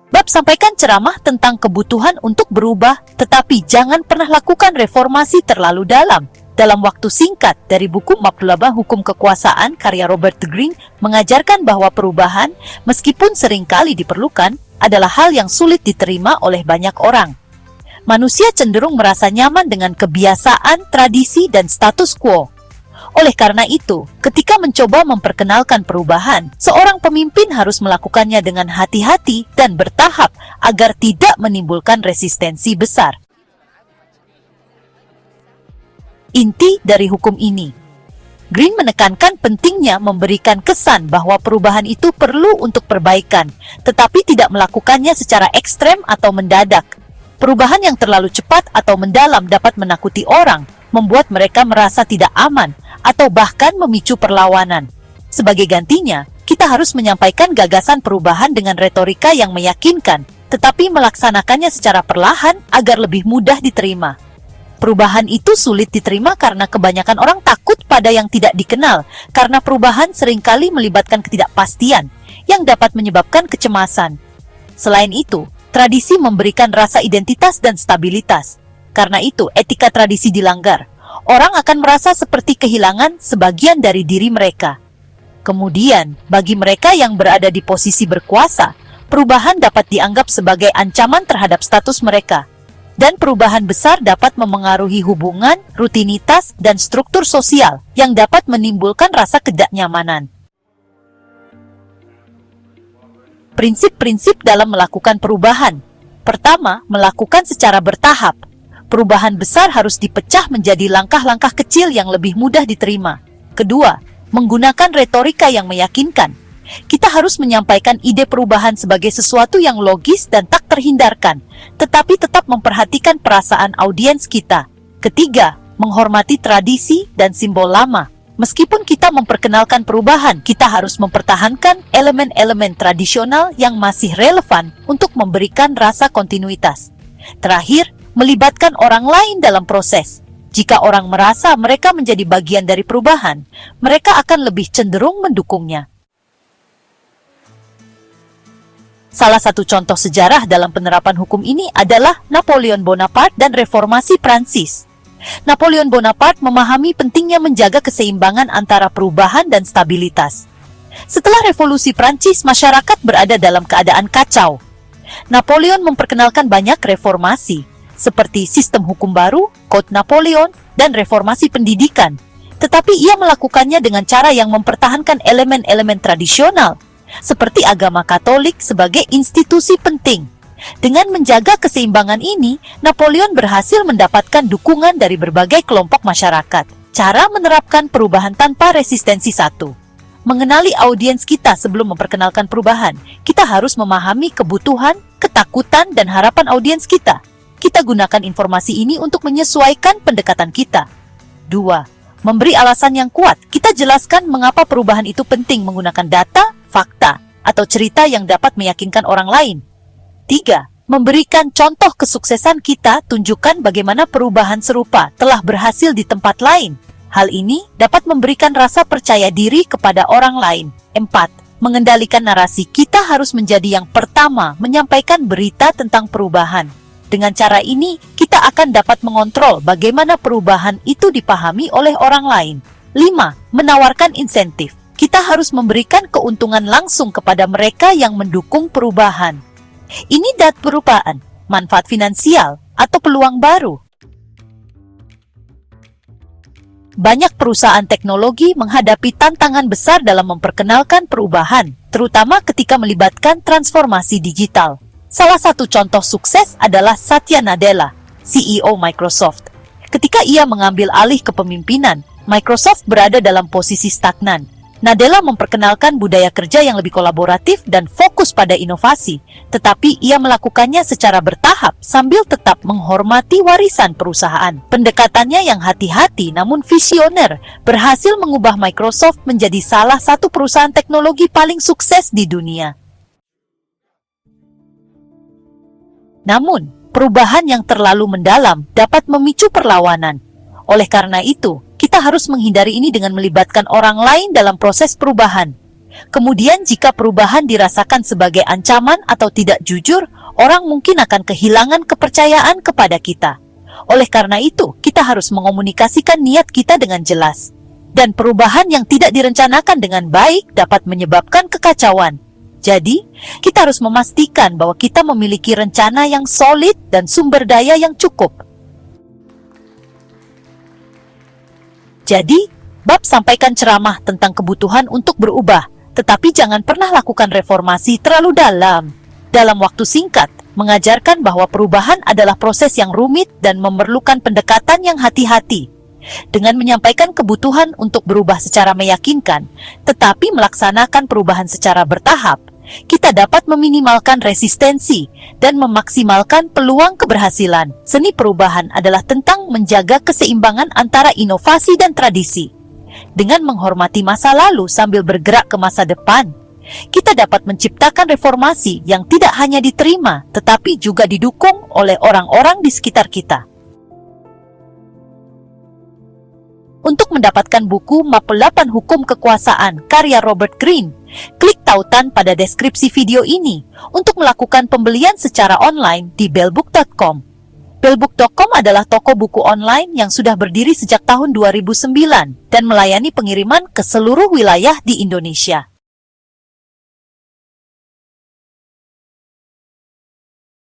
Bab sampaikan ceramah tentang kebutuhan untuk berubah, tetapi jangan pernah lakukan reformasi terlalu dalam. Dalam waktu singkat, dari buku Maklaba Hukum Kekuasaan karya Robert Greene mengajarkan bahwa perubahan, meskipun seringkali diperlukan, adalah hal yang sulit diterima oleh banyak orang. Manusia cenderung merasa nyaman dengan kebiasaan, tradisi, dan status quo. Oleh karena itu, ketika mencoba memperkenalkan perubahan, seorang pemimpin harus melakukannya dengan hati-hati dan bertahap agar tidak menimbulkan resistensi besar. Inti dari hukum ini, Greene menekankan pentingnya memberikan kesan bahwa perubahan itu perlu untuk perbaikan, tetapi tidak melakukannya secara ekstrem atau mendadak. Perubahan yang terlalu cepat atau mendalam dapat menakuti orang, membuat mereka merasa tidak aman, atau bahkan memicu perlawanan. Sebagai gantinya, kita harus menyampaikan gagasan perubahan dengan retorika yang meyakinkan, tetapi melaksanakannya secara perlahan agar lebih mudah diterima. Perubahan itu sulit diterima karena kebanyakan orang takut pada yang tidak dikenal, karena perubahan seringkali melibatkan ketidakpastian yang dapat menyebabkan kecemasan. Selain itu, tradisi memberikan rasa identitas dan stabilitas. Karena itu, etika tradisi dilanggar. Orang akan merasa seperti kehilangan sebagian dari diri mereka. Kemudian, bagi mereka yang berada di posisi berkuasa, perubahan dapat dianggap sebagai ancaman terhadap status mereka. Dan perubahan besar dapat memengaruhi hubungan, rutinitas, dan struktur sosial yang dapat menimbulkan rasa ketidaknyamanan. Prinsip-prinsip dalam melakukan perubahan. Pertama, melakukan secara bertahap. Perubahan besar harus dipecah menjadi langkah-langkah kecil yang lebih mudah diterima. Kedua, menggunakan retorika yang meyakinkan. Kita harus menyampaikan ide perubahan sebagai sesuatu yang logis dan tak terhindarkan, tetapi tetap memperhatikan perasaan audiens kita. Ketiga, menghormati tradisi dan simbol lama. Meskipun kita memperkenalkan perubahan, kita harus mempertahankan elemen-elemen tradisional yang masih relevan untuk memberikan rasa kontinuitas. Terakhir, melibatkan orang lain dalam proses. Jika orang merasa mereka menjadi bagian dari perubahan, mereka akan lebih cenderung mendukungnya. Salah satu contoh sejarah dalam penerapan hukum ini adalah Napoleon Bonaparte dan Reformasi Prancis. Napoleon Bonaparte memahami pentingnya menjaga keseimbangan antara perubahan dan stabilitas. Setelah Revolusi Prancis, masyarakat berada dalam keadaan kacau. Napoleon memperkenalkan banyak reformasi, seperti sistem hukum baru, Code Napoleon, dan reformasi pendidikan. Tetapi ia melakukannya dengan cara yang mempertahankan elemen-elemen tradisional, seperti agama Katolik sebagai institusi penting. Dengan menjaga keseimbangan ini, Napoleon berhasil mendapatkan dukungan dari berbagai kelompok masyarakat. Cara menerapkan perubahan tanpa resistensi. 1. Mengenali audiens kita sebelum memperkenalkan perubahan. Kita harus memahami kebutuhan, ketakutan, dan harapan audiens kita. Kita gunakan informasi ini untuk menyesuaikan pendekatan kita. 2. Memberi alasan yang kuat. Kita jelaskan mengapa perubahan itu penting menggunakan data, fakta, atau cerita yang dapat meyakinkan orang lain. 3. Memberikan contoh kesuksesan kita, tunjukkan bagaimana perubahan serupa telah berhasil di tempat lain. Hal ini dapat memberikan rasa percaya diri kepada orang lain. 4. Mengendalikan narasi. Kita harus menjadi yang pertama menyampaikan berita tentang perubahan. Dengan cara ini, kita akan dapat mengontrol bagaimana perubahan itu dipahami oleh orang lain. 5. Menawarkan insentif. Kita harus memberikan keuntungan langsung kepada mereka yang mendukung perubahan. Ini dapat berupa manfaat finansial atau peluang baru. Banyak perusahaan teknologi menghadapi tantangan besar dalam memperkenalkan perubahan, terutama ketika melibatkan transformasi digital. Salah satu contoh sukses adalah Satya Nadella, CEO Microsoft. Ketika ia mengambil alih kepemimpinan, Microsoft berada dalam posisi stagnan. Nadella memperkenalkan budaya kerja yang lebih kolaboratif dan fokus pada inovasi, tetapi ia melakukannya secara bertahap sambil tetap menghormati warisan perusahaan. Pendekatannya yang hati-hati namun visioner berhasil mengubah Microsoft menjadi salah satu perusahaan teknologi paling sukses di dunia. Namun, perubahan yang terlalu mendalam dapat memicu perlawanan. Oleh karena itu, kita harus menghindari ini dengan melibatkan orang lain dalam proses perubahan. Kemudian jika perubahan dirasakan sebagai ancaman atau tidak jujur, orang mungkin akan kehilangan kepercayaan kepada kita. Oleh karena itu, kita harus mengomunikasikan niat kita dengan jelas. Dan perubahan yang tidak direncanakan dengan baik dapat menyebabkan kekacauan. Jadi, kita harus memastikan bahwa kita memiliki rencana yang solid dan sumber daya yang cukup. Jadi, bab sampaikan ceramah tentang kebutuhan untuk berubah, tetapi jangan pernah lakukan reformasi terlalu dalam. Dalam waktu singkat, mengajarkan bahwa perubahan adalah proses yang rumit dan memerlukan pendekatan yang hati-hati. Dengan menyampaikan kebutuhan untuk berubah secara meyakinkan, tetapi melaksanakan perubahan secara bertahap, kita dapat meminimalkan resistensi dan memaksimalkan peluang keberhasilan. Seni perubahan adalah tentang menjaga keseimbangan antara inovasi dan tradisi. Dengan menghormati masa lalu sambil bergerak ke masa depan, kita dapat menciptakan reformasi yang tidak hanya diterima, tetapi juga didukung oleh orang-orang di sekitar kita. Untuk mendapatkan buku Map 8 Hukum Kekuasaan karya Robert Greene, klik tautan pada deskripsi video ini untuk melakukan pembelian secara online di bellbook.com. Bellbook.com adalah toko buku online yang sudah berdiri sejak tahun 2009 dan melayani pengiriman ke seluruh wilayah di Indonesia.